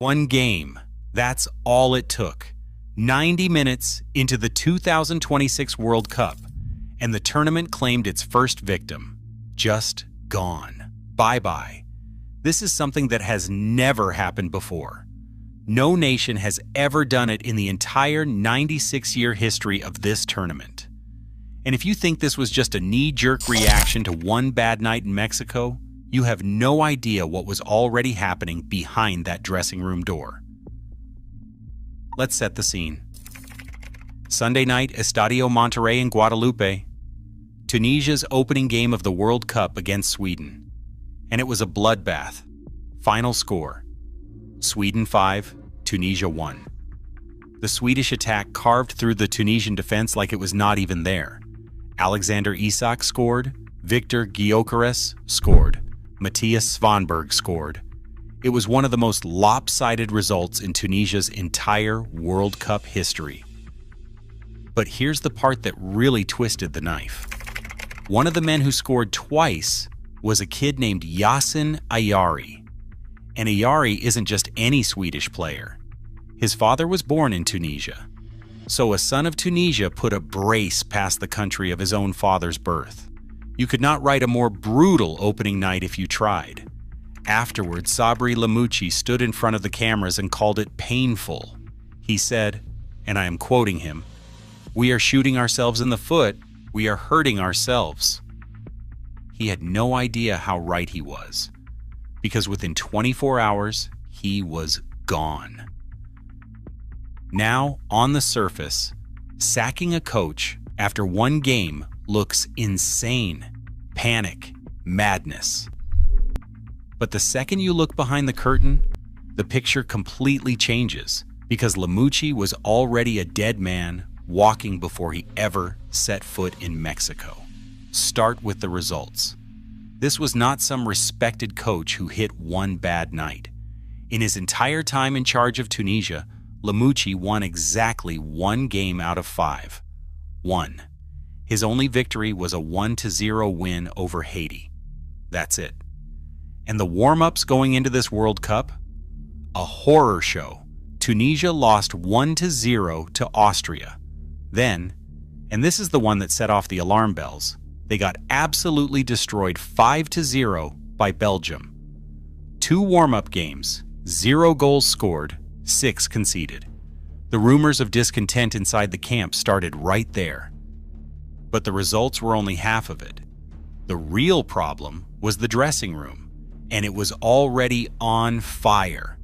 One game. That's all it took. 90 minutes into the 2026 World Cup, and the tournament claimed its first victim. Just gone. Bye-bye. This is something that has never happened before. No nation has ever done it in the entire 96-year history of this tournament. And if you think this was just a knee-jerk reaction to one bad night in Mexico, you have no idea what was already happening behind that dressing room door. Let's set the scene. Sunday night, Estadio Monterrey in Guadalupe. Tunisia's opening game of the World Cup against Sweden. And it was a bloodbath. Final score: Sweden 5, Tunisia 1. The Swedish attack carved through the Tunisian defense like it was not even there. Alexander Isak scored, Victor Gyökeres scored, Matthias Svanberg scored. It was one of the most lopsided results in Tunisia's entire World Cup history. But here's the part that really twisted the knife. One of the men who scored twice was a kid named Yasin Ayari. And Ayari isn't just any Swedish player. His father was born in Tunisia. So a son of Tunisia put a brace past the country of his own father's birth. You could not write a more brutal opening night if you tried. Afterwards, Sabri Lamouchi stood in front of the cameras and called it painful. He said, and I am quoting him, "We are shooting ourselves in the foot. We are hurting ourselves." He had no idea how right he was, because within 24 hours, he was gone. Now, on the surface, sacking a coach after one game looks insane. Panic, madness. But the second you look behind the curtain, the picture completely changes, because Lamouchi was already a dead man walking before he ever set foot in Mexico. Start with the results. This was not some respected coach who hit one bad night. In his entire time in charge of Tunisia, Lamouchi won exactly one game out of 5. 1. His only victory was a 1-0 win over Haiti. That's it. And the warm-ups going into this World Cup? A horror show. Tunisia lost 1-0 to Austria. Then, and this is the one that set off the alarm bells, they got absolutely destroyed 5-0 by Belgium. 2 warm-up games, 0 goals scored, 6 conceded. The rumors of discontent inside the camp started right there. But the results were only half of it. The real problem was the dressing room, and it was already on fire.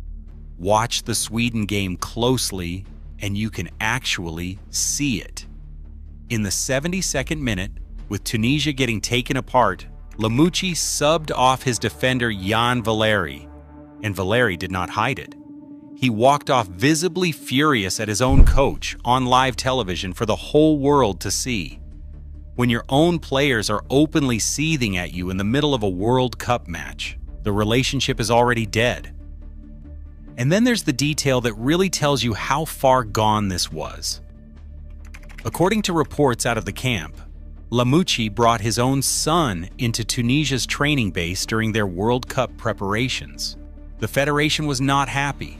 Watch the Sweden game closely, and you can actually see it. In the 72nd minute, with Tunisia getting taken apart, Lamouchi subbed off his defender Jan Valeri, and Valeri did not hide it. He walked off visibly furious at his own coach on live television for the whole world to see. When your own players are openly seething at you in the middle of a World Cup match, the relationship is already dead. And then there's the detail that really tells you how far gone this was. According to reports out of the camp, Lamouchi brought his own son into Tunisia's training base during their World Cup preparations. The federation was not happy.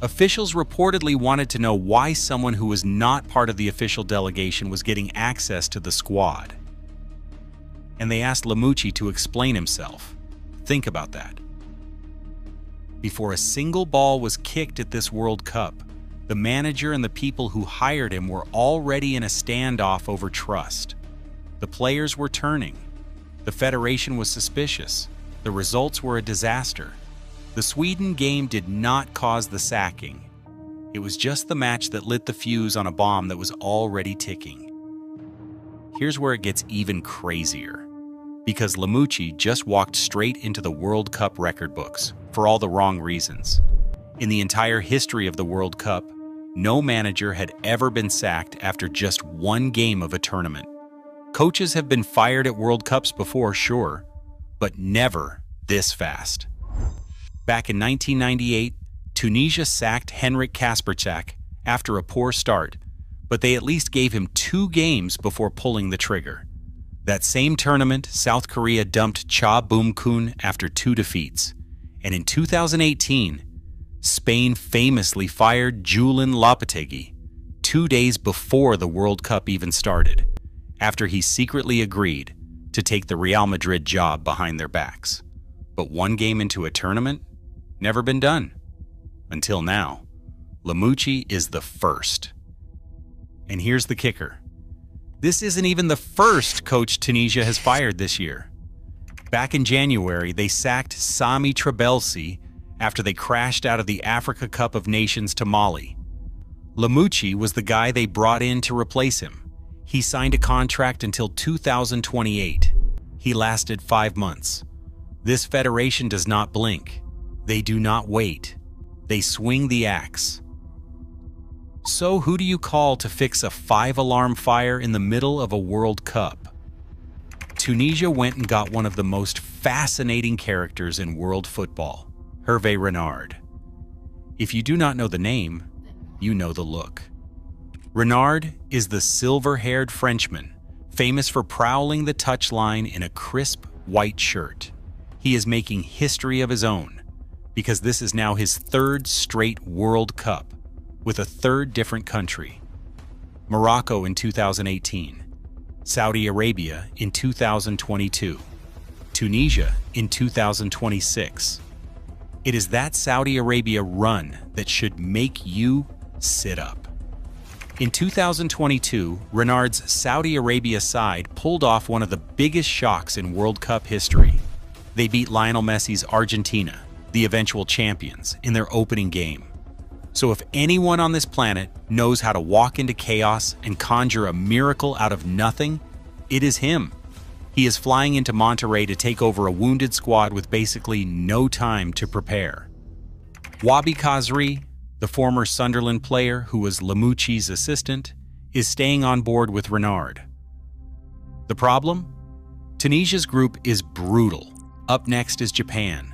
Officials reportedly wanted to know why someone who was not part of the official delegation was getting access to the squad. And they asked Lamouchi to explain himself. Think about that. Before a single ball was kicked at this World Cup, the manager and the people who hired him were already in a standoff over trust. The players were turning. The federation was suspicious. The results were a disaster. The Sweden game did not cause the sacking. It was just the match that lit the fuse on a bomb that was already ticking. Here's where it gets even crazier. Because Lamouchi just walked straight into the World Cup record books for all the wrong reasons. In the entire history of the World Cup, no manager had ever been sacked after just one game of a tournament. Coaches have been fired at World Cups before, sure, but never this fast. Back in 1998, Tunisia sacked Henrik Kasperczak after a poor start, but they at least gave him 2 games before pulling the trigger. That same tournament, South Korea dumped Cha Boom-kun after 2 defeats. And in 2018, Spain famously fired Julen Lopetegui 2 days before the World Cup even started, after he secretly agreed to take the Real Madrid job behind their backs. But one game into a tournament? Never been done. Until now. Lamucci is the first. And here's the kicker. This isn't even the first coach Tunisia has fired this year. Back in January, they sacked Sami Trabelsi after they crashed out of the Africa Cup of Nations to Mali. Lamucci was the guy they brought in to replace him. He signed a contract until 2028. He lasted 5 months. This federation does not blink. They do not wait. They swing the axe. So who do you call to fix a 5-alarm fire in the middle of a World Cup? Tunisia went and got one of the most fascinating characters in world football, Hervé Renard. If you do not know the name, you know the look. Renard is the silver-haired Frenchman, famous for prowling the touchline in a crisp white shirt. He is making history of his own, because this is now his 3rd straight World Cup, with a 3rd different country. Morocco in 2018, Saudi Arabia in 2022, Tunisia in 2026. It is that Saudi Arabia run that should make you sit up. In 2022, Renard's Saudi Arabia side pulled off one of the biggest shocks in World Cup history. They beat Lionel Messi's Argentina, the eventual champions, in their opening game. So if anyone on this planet knows how to walk into chaos and conjure a miracle out of nothing, it is him. He is flying into Monterrey to take over a wounded squad with basically no time to prepare. Wabi Khazri, the former Sunderland player who was Lamucci's assistant, is staying on board with Renard. The problem? Tunisia's group is brutal. Up next is Japan,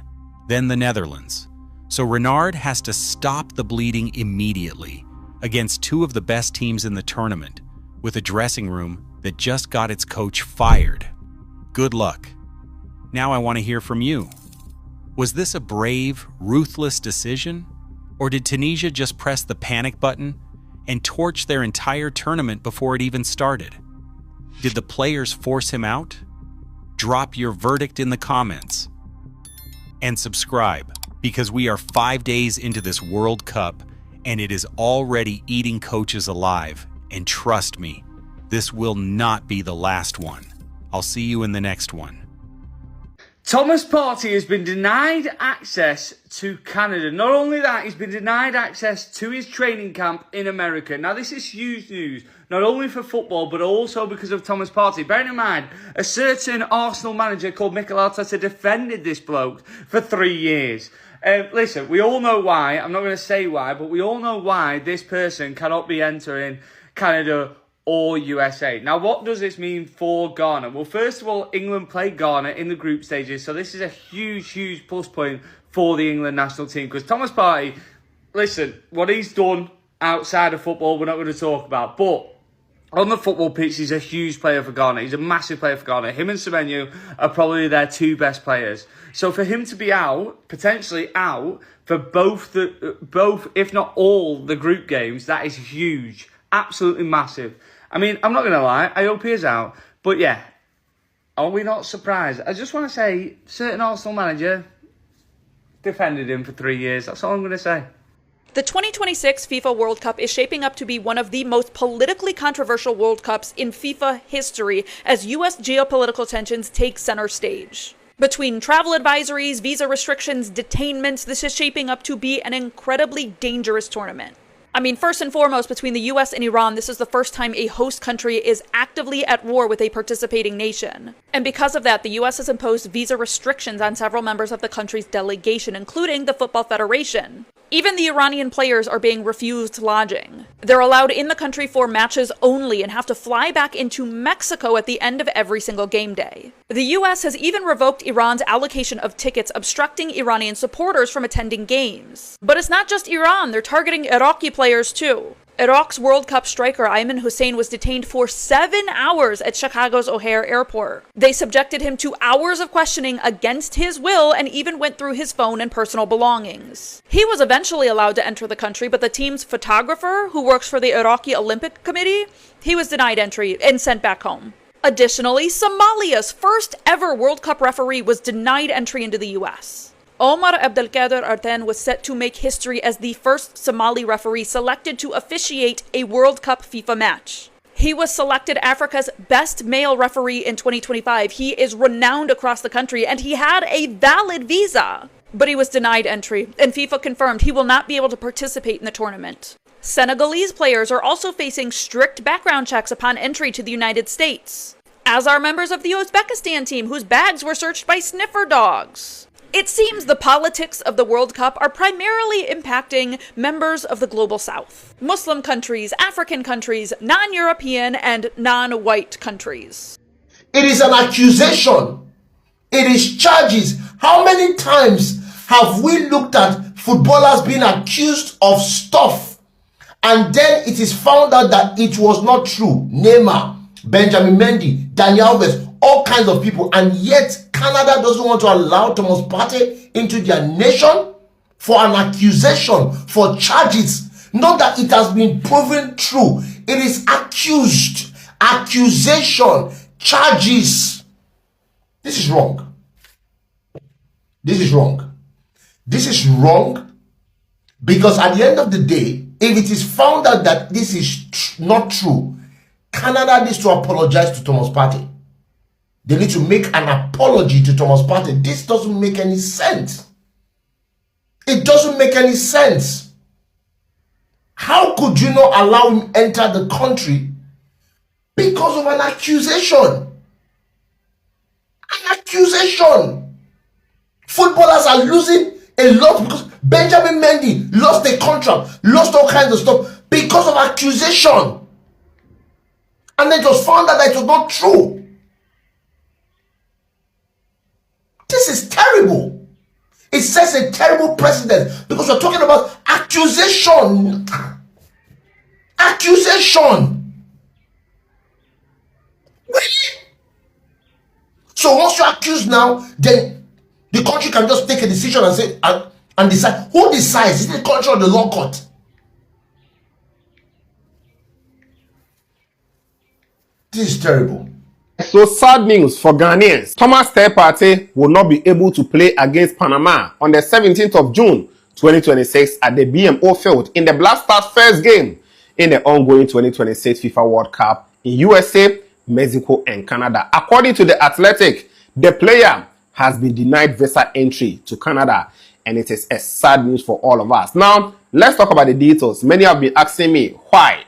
then the Netherlands. So Renard has to stop the bleeding immediately against 2 of the best teams in the tournament, with a dressing room that just got its coach fired. Good luck. Now I want to hear from you. Was this a brave, ruthless decision? Or did Tunisia just press the panic button and torch their entire tournament before it even started? Did the players force him out? Drop your verdict in the comments. And subscribe, because we are 5 days into this World Cup and it is already eating coaches alive. And trust me, this will not be the last one. I'll see you in the next one. Thomas Partey has been denied access to Canada. Not only that, he's been denied access to his training camp in America. Now, this is huge news, not only for football, but also because of Thomas Partey. Bearing in mind, a certain Arsenal manager called Mikel Arteta defended this bloke for 3 years. Listen, we all know why. I'm not going to say why, but we all know why this person cannot be entering Canada or USA. Now, what does this mean for Ghana? Well, first of all, England played Ghana in the group stages, so this is a huge, huge plus point for the England national team, because Thomas Partey, listen, what he's done outside of football, we're not going to talk about, but on the football pitch, he's a huge player for Ghana. He's a massive player for Ghana. Him and Semenyo are probably their 2 best players. So for him to be out, potentially out, for both, if not all, the group games, that is huge. Absolutely massive. I mean, I'm not going to lie, I hope he is out. But yeah, are we not surprised? I just want to say, certain Arsenal manager defended him for 3 years. That's all I'm going to say. The 2026 FIFA World Cup is shaping up to be one of the most politically controversial World Cups in FIFA history as U.S. geopolitical tensions take center stage. Between travel advisories, visa restrictions, detainments, this is shaping up to be an incredibly dangerous tournament. I mean, first and foremost, between the US and Iran, this is the first time a host country is actively at war with a participating nation. And because of that, the US has imposed visa restrictions on several members of the country's delegation, including the Football Federation. Even the Iranian players are being refused lodging. They're allowed in the country for matches only and have to fly back into Mexico at the end of every single game day. The US has even revoked Iran's allocation of tickets, obstructing Iranian supporters from attending games. But it's not just Iran, they're targeting Iraqi players too. Iraq's World Cup striker Ayman Hussein was detained for 7 hours at Chicago's O'Hare Airport. They subjected him to hours of questioning against his will and even went through his phone and personal belongings. He was eventually allowed to enter the country, but the team's photographer, who works for the Iraqi Olympic Committee, he was denied entry and sent back home. Additionally, Somalia's first ever World Cup referee was denied entry into the US. Omar Abdelkader Arten was set to make history as the first Somali referee selected to officiate a World Cup FIFA match. He was selected Africa's best male referee in 2025. He is renowned across the country and he had a valid visa. But he was denied entry, and FIFA confirmed he will not be able to participate in the tournament. Senegalese players are also facing strict background checks upon entry to the United States, as are members of the Uzbekistan team whose bags were searched by sniffer dogs. It seems the politics of the World Cup are primarily impacting members of the global south. Muslim countries, African countries, non-European and non-white countries. It is an accusation. It is charges. How many times have we looked at footballers being accused of stuff and then it is found out that it was not true? Neymar, Benjamin Mendy, Daniel Alves, all kinds of people, and yet Canada doesn't want to allow Thomas Partey into their nation for an accusation, for charges. Not that it has been proven true. It is accused, accusation, charges. This is wrong. This is wrong. This is wrong because at the end of the day, if it is found out that this is not true, Canada needs to apologize to Thomas Partey. They need to make an apology to Thomas Partey. This doesn't make any sense. It doesn't make any sense. How could you not allow him enter the country because of an accusation? An accusation. Footballers are losing a lot because Benjamin Mendy lost a contract, lost all kinds of stuff because of accusation. And then it was found out that it was not true. This is terrible. It sets a terrible precedent because we're talking about accusation. Accusation. Really? So once you're accused now, then the country can just take a decision and say and decide. Who decides? Is it the country or the law court? This is terrible. So sad news for Ghanaians. Thomas Partey will not be able to play against Panama on the 17th of June 2026 at the BMO field in the Black Stars' first game in the ongoing 2026 FIFA World Cup in USA, Mexico and Canada. According to The Athletic, the player has been denied visa entry to Canada and it is a sad news for all of us. Now, let's talk about the details. Many have been asking me, why?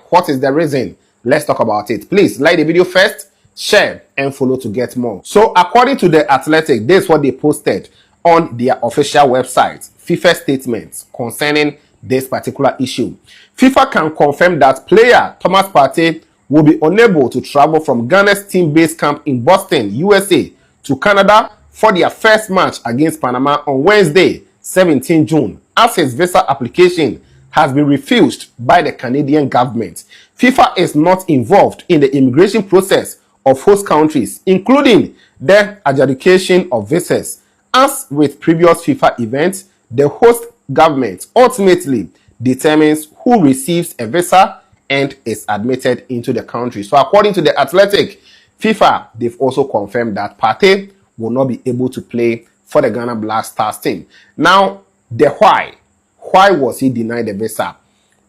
What is the reason? Let's talk about it. Please like the video first, share and follow to get more. So according to The Athletic, this is what they posted on their official website. FIFA statements concerning this particular issue. FIFA can confirm that player Thomas Partey will be unable to travel from Ghana's team-based camp in Boston, USA to Canada for their first match against Panama on Wednesday, 17 June, as his visa application has been refused by the Canadian government. FIFA is not involved in the immigration process of host countries, including the adjudication of visas. As with previous FIFA events, the host government ultimately determines who receives a visa and is admitted into the country. So according to The Athletic, FIFA, they've also confirmed that Partey will not be able to play for the Ghana Black Stars team. Now, the why. Why was he denied the visa?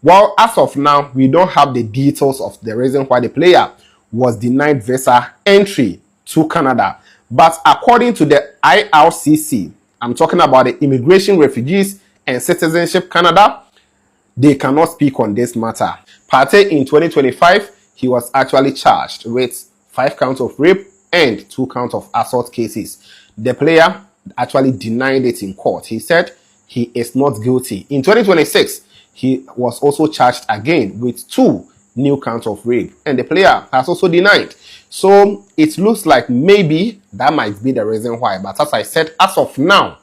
Well, as of now, we don't have the details of the reason why the player was denied visa entry to Canada. But according to the IRCC, I'm talking about the Immigration, Refugees and Citizenship Canada, they cannot speak on this matter. Partey in 2025, he was actually charged with 5 counts of rape and 2 counts of assault cases. The player actually denied it in court. He said he is not guilty. In 2026, he was also charged again with 2 new counts of rape, and the player has also denied. So it looks like maybe that might be the reason why. But as I said, as of now,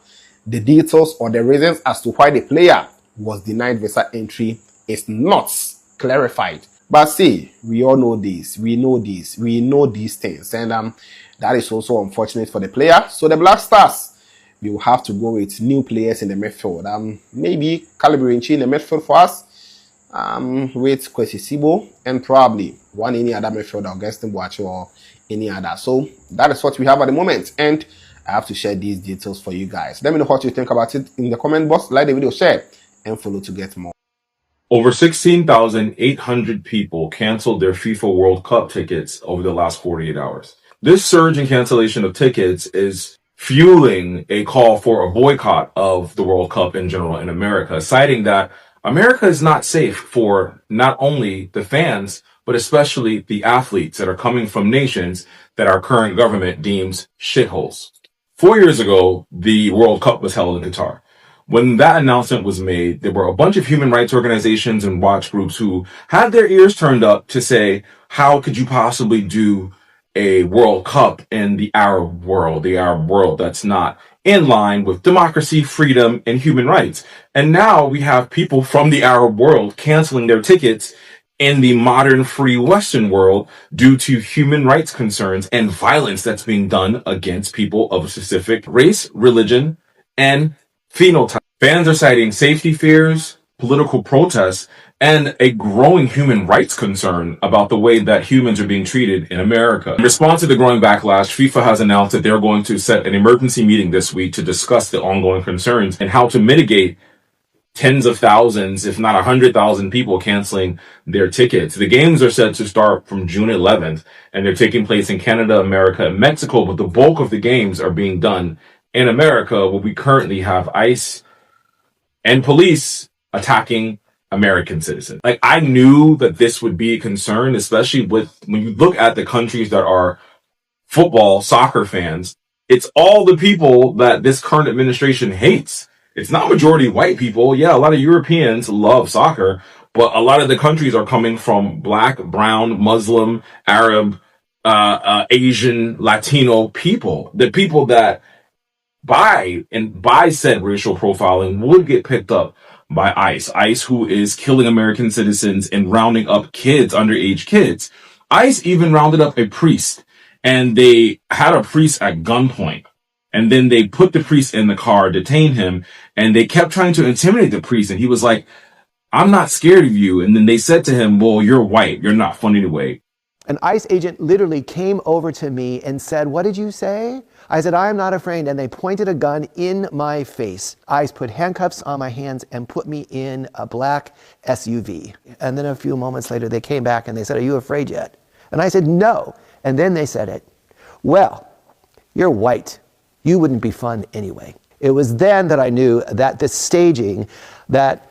the details or the reasons as to why the player was denied visa entry is not clarified. But see, we all know this, we know these things, and that is also unfortunate for the player. So the Black Stars, we will have to go with new players in the midfield. Maybe Calibre in the midfield for us, with Kwesi Sibo, and probably any other midfielder, Augustin Boachi or any other. So that is what we have at the moment, and I have to share these details for you guys. Let me know what you think about it in the comment box. Like the video, share, and follow to get more. Over 16,800 people canceled their FIFA World Cup tickets over the last 48 hours. This surge in cancellation of tickets is fueling a call for a boycott of the World Cup in general in America, citing that America is not safe for not only the fans, but especially the athletes that are coming from nations that our current government deems shitholes. 4 years ago, the World Cup was held in Qatar. When that announcement was made, there were a bunch of human rights organizations and watch groups who had their ears turned up to say, how could you possibly do a World Cup in the Arab world that's not in line with democracy, freedom, and human rights? And now we have people from the Arab world canceling their tickets in the modern free Western world due to human rights concerns and violence that's being done against people of a specific race, religion, and phenotype. Fans are citing safety fears, political protests, and a growing human rights concern about the way that humans are being treated in America. In response to the growing backlash, FIFA has announced that they're going to set an emergency meeting this week to discuss the ongoing concerns and how to mitigate tens of thousands, if not 100,000 people canceling their tickets. The games are set to start from June 11th, and they're taking place in Canada, America, and Mexico, but the bulk of the games are being done in America, where we currently have ICE and police attacking American citizens. Like, I knew that this would be a concern, especially with when you look at the countries that are football, soccer fans. It's all the people that this current administration hates. It's not majority white people. Yeah, a lot of Europeans love soccer, but a lot of the countries are coming from black, brown, Muslim, Arab, Asian, Latino people. The people that by said racial profiling would get picked up by ICE. ICE, who is killing American citizens and rounding up kids, underage kids. ICE even rounded up a priest, and they had a priest at gunpoint. And then they put the priest in the car, detained him, and they kept trying to intimidate the priest. And he was like, I'm not scared of you. And then they said to him, well, you're white. You're not fun anyway. An ICE agent literally came over to me and said, what did you say? I said, I am not afraid. And they pointed a gun in my face. ICE put handcuffs on my hands and put me in a black SUV. And then a few moments later, they came back and they said, are you afraid yet? And I said, no. And then they said it. Well, you're white. You wouldn't be fun anyway. It was then that I knew that the staging that